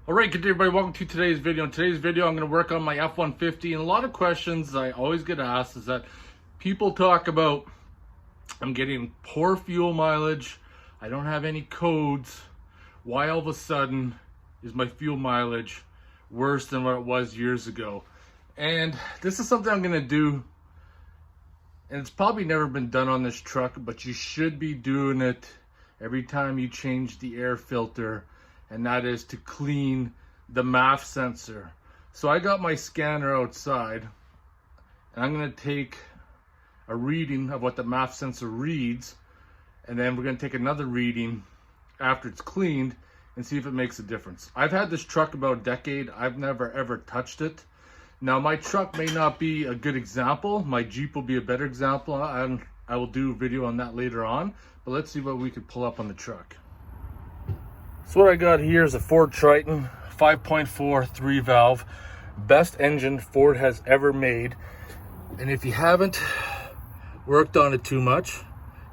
Alright, good day everybody, welcome to today's video. In today's video I'm going to work on my F-150, and a lot of questions I always get asked is that people talk about I'm getting poor fuel mileage, I don't have any codes, why all of a sudden is my fuel mileage worse than what it was years ago? And this is something I'm going to do, and it's probably never been done on this truck, but you should be doing it every time you change the air filter, and that is to clean the MAF sensor. So I got my scanner outside, and I'm going to take a reading of what the MAF sensor reads, and then we're going to take another reading after it's cleaned and see if it makes a difference. I've had this truck about a decade. I've never ever touched it. Now my truck may not be a good example. My Jeep will be a better example, and I will do a video on that later on. But let's see what we could pull up on the truck. So what I got here is a Ford Triton 5.4 3-valve, best engine Ford has ever made. And if you haven't worked on it too much,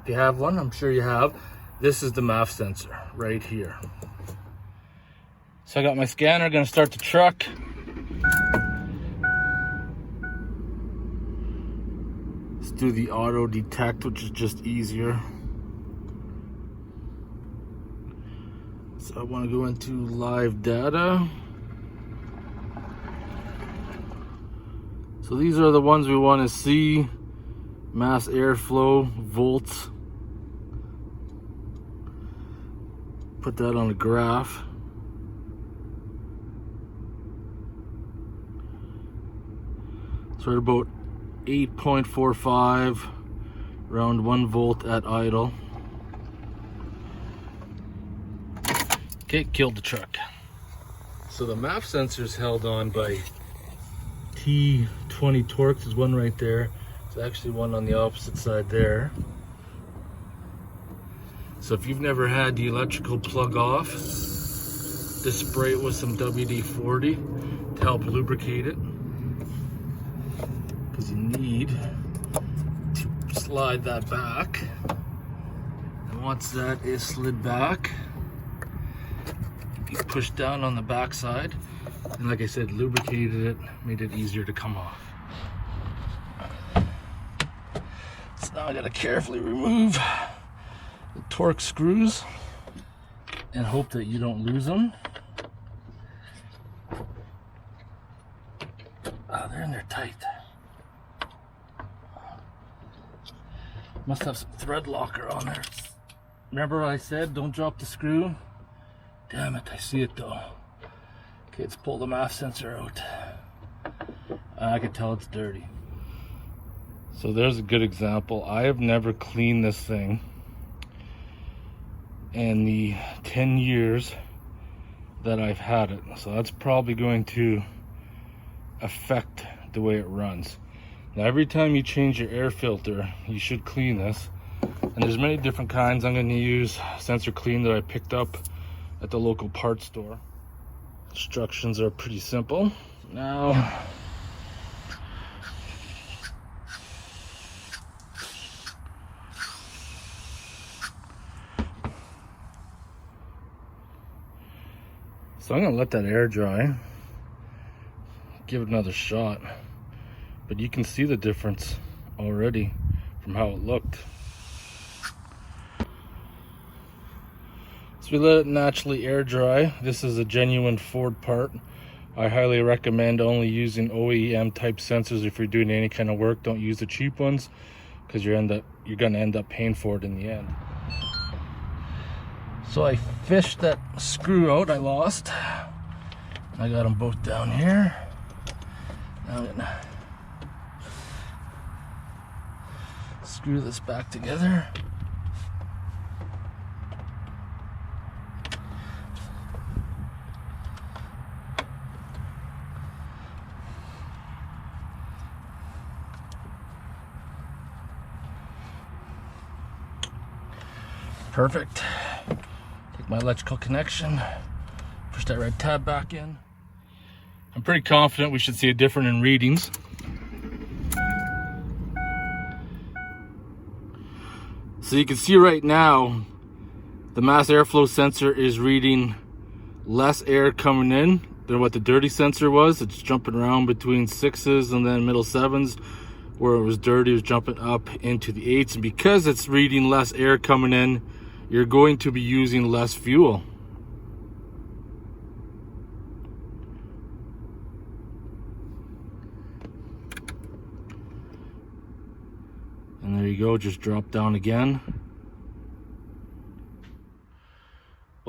if you have one, I'm sure you have, this is the MAF sensor right here. So I got my scanner, gonna start the truck. Let's do the auto detect, which is just easier. So I want to go into live data. So these are the ones we want to see. Mass airflow, volts. Put that on a graph. So we're at about 8.45, around 1 volt at idle. Okay, killed the truck. So the MAF sensor is held on by T20 Torx. There's one right there. There's actually one on the opposite side there. So if you've never had the electrical plug off, just spray it with some WD-40 to help lubricate it. Because you need to slide that back. And once that is slid back, you push down on the back side, and like I said, lubricated it, made it easier to come off. So now I gotta carefully remove the Torx screws and hope that you don't lose them. They're in there tight. Must have some thread locker on there. Remember what I said, don't drop the screw? Damn it, I see it though. Okay, let's pull the MAF sensor out. I can tell it's dirty. So there's a good example. I have never cleaned this thing in the 10 years that I've had it. So that's probably going to affect the way it runs. Now every time you change your air filter, you should clean this. And there's many different kinds. I'm going to use Sensor Clean that I picked up at the local parts store. Instructions are pretty simple. Now, so I'm gonna let that air dry, give it another shot, but you can see the difference already from how it looked. We let it naturally air dry. This is a genuine Ford part. I highly recommend only using OEM type sensors if you're doing any kind of work. Don't use the cheap ones, because you're gonna end up paying for it in the end. So I fished that screw out I lost. I got them both down here. Now I'm gonna screw this back together. Perfect. Take my electrical connection, push that red tab back in. I'm pretty confident we should see a difference in readings. So you can see right now, the mass airflow sensor is reading less air coming in than what the dirty sensor was. It's jumping around between 6s and then middle 7s. Where it was dirty, it was jumping up into the 8s. And because it's reading less air coming in, you're going to be using less fuel. And there you go, just drop down again.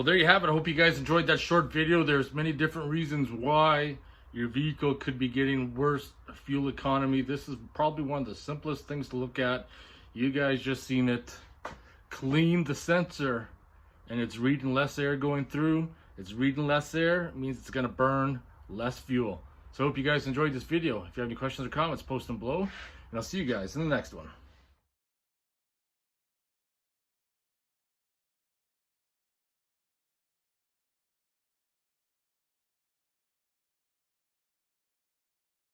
Well, there you have it. I hope you guys enjoyed that short video. There's many different reasons why your vehicle could be getting worse fuel economy. This is probably one of the simplest things to look at. You guys just seen it. Clean the sensor and it's reading less air going through. It's reading less air, it means it's gonna burn less fuel. So I hope you guys enjoyed this video. If you have any questions or comments, post them below, and I'll see you guys in the next one.